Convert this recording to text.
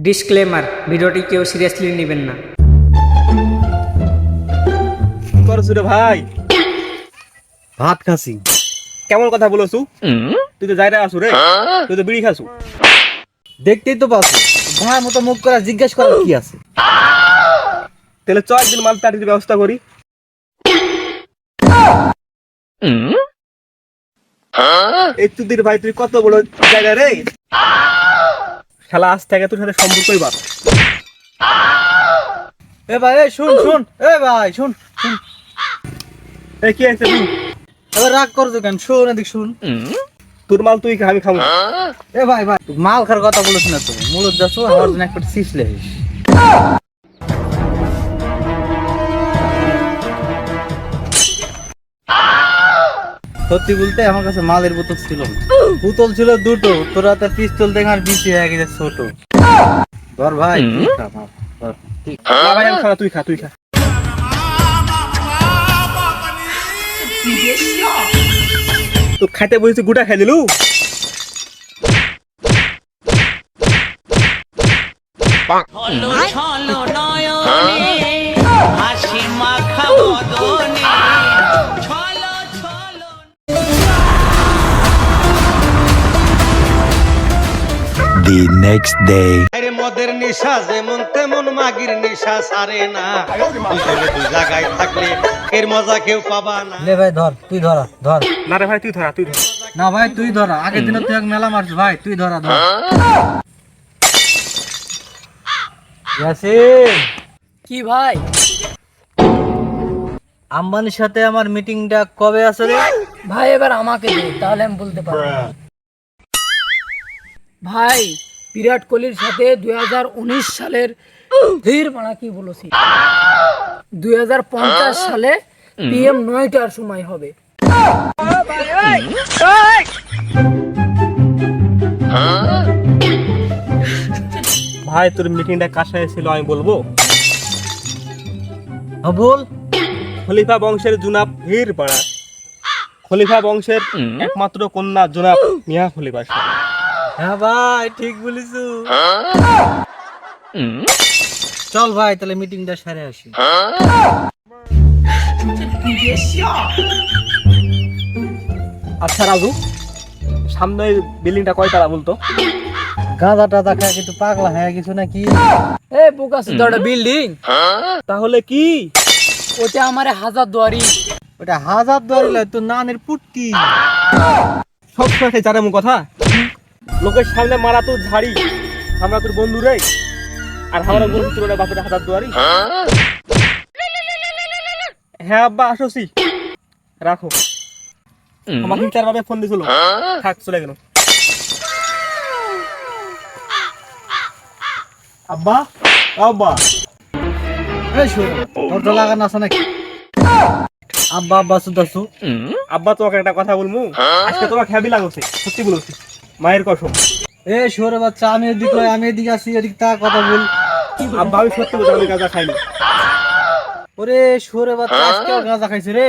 Disclaimer, ভিডিওটি কেউ seriously নেবেন না। করছু রে ভাই? ভাত খাসি। কেমন কথা বলছু? তুই তো যাইরা আসু রে, তুই তো বিড়ি খাসু। দেখতেই তো পাচ্ছি ভাই মতো মুখ করা জিজ্ঞেস করার কি আছে? তাহলে চ একদিন মাল পার্টির ব্যবস্থা করি। এই তুদির ভাই তুই কত বড় জায়গা রে, শালা আজ থেকে তোর সাথে সম্পর্কই বাদ। এ ভাই এ শুন শুন, এ ভাই শুন শুন, এই কি আছে তুই? এবার রাগ করছো কেন? শুন এদিক শুন। তোর মাল তুই খা, আমি খাবো না। এ ভাই ভাই তুই মাল খাওয়ার কথা বলিস না তো, মূলত যাচ্ছ আমার জন্য একটা সিসলে হইস। সত্যি বলতে আমার কাছে মালের বোতল ছিল না, বোতল ছিল দুটো, তোর হাতে পিস্তল দেখার বিচি হয়ে গেছে ছোট। ধর ভাই তুই খা, মাল, ধর। না ভাই আমি খাবো না, তুই খা তুই খা। তো খাইতে বলছি গুটা খাই দিলু। The next day. আরে মদের নেশা যেমন তেমন মাগির নেশা সারে না, দুজনে দুই জায়গায় থাকলে এর মজা কেউ পাবা না। লে ভাই ধর, তুই ধরা ধর। না রে ভাই তুই ধরা তুই ধর। না ভাই তুই ধরা, আগের দিনে তুই এক মেলা মারছিস, ভাই তুই ধরা ধর। ইয়াসিন, কি ভাই? আম্বানির সাথে আমার মিটিংটা কবে আছে রে? ভাই এবার আমাকে দে, তাহলে আমি বলতে পারবো। ভাই বিরাট কোহলির সাথে 2019 সালের ধীর মানা কি বলেছি, 2050 সালে PM 9টার সময় হবে। ভাই তোর মিটিংটা কার সাথে ছিল আমি বলবো? হ্যাঁ বল। খলিফা বংশের জুনাব হীর পাড়া, খলিফা বংশের একমাত্র কন্যা জুনাব মিয়া খলিফা। হ্যাঁ ভাই ঠিক বলিস। চল ভাই তাহলে মিটিংটা সারে আসি। আচ্ছা রাজু, সামনে বিল্ডিংটা কয়তালা বলতো? গাঁদা টাদা খায় কিন্তু পাগলা হয়ে গেছো নাকি? এ বুক আছে তো একটা বিল্ডিং, তাহলে কি ওটা আমারে হাজার দুয়ারি। ওটা হাজার দুয়ারি লয়, তোর নানের পুটকি। সব সময় জানে মু কথা, লোকের সামনে মারা তোর ঝাড়ি, আমরা তোর বন্ধু রে, আর আমরা বন্ধু তোর বাপের হাজার দুয়ারি। হ্যাঁ আব্বা আসছি, রাখো। আমাকে 4 ভাবে ফোন দিছিল, থাক চলে গেল। আব্বা আব্বা এই শোন, তোর তো লাগানো আছে নাকি? আব্বা আব্বা সুদাসু। আব্বা তোমাকে একটা কথা বলমু, আজকে তোমাকে হ্যাবি লাগছে, সত্যি বলছি, মায়ের কসম। এ শোরে বাচ্চা, আমি এদিকে আসি, এদিক তা কথা বল। আব্বা আমি সত্যি বলছি, আমি গাঁজা খাইনি। ওরে শোরে বাচ্চা, আজকে গাঁজা খাইছে রে।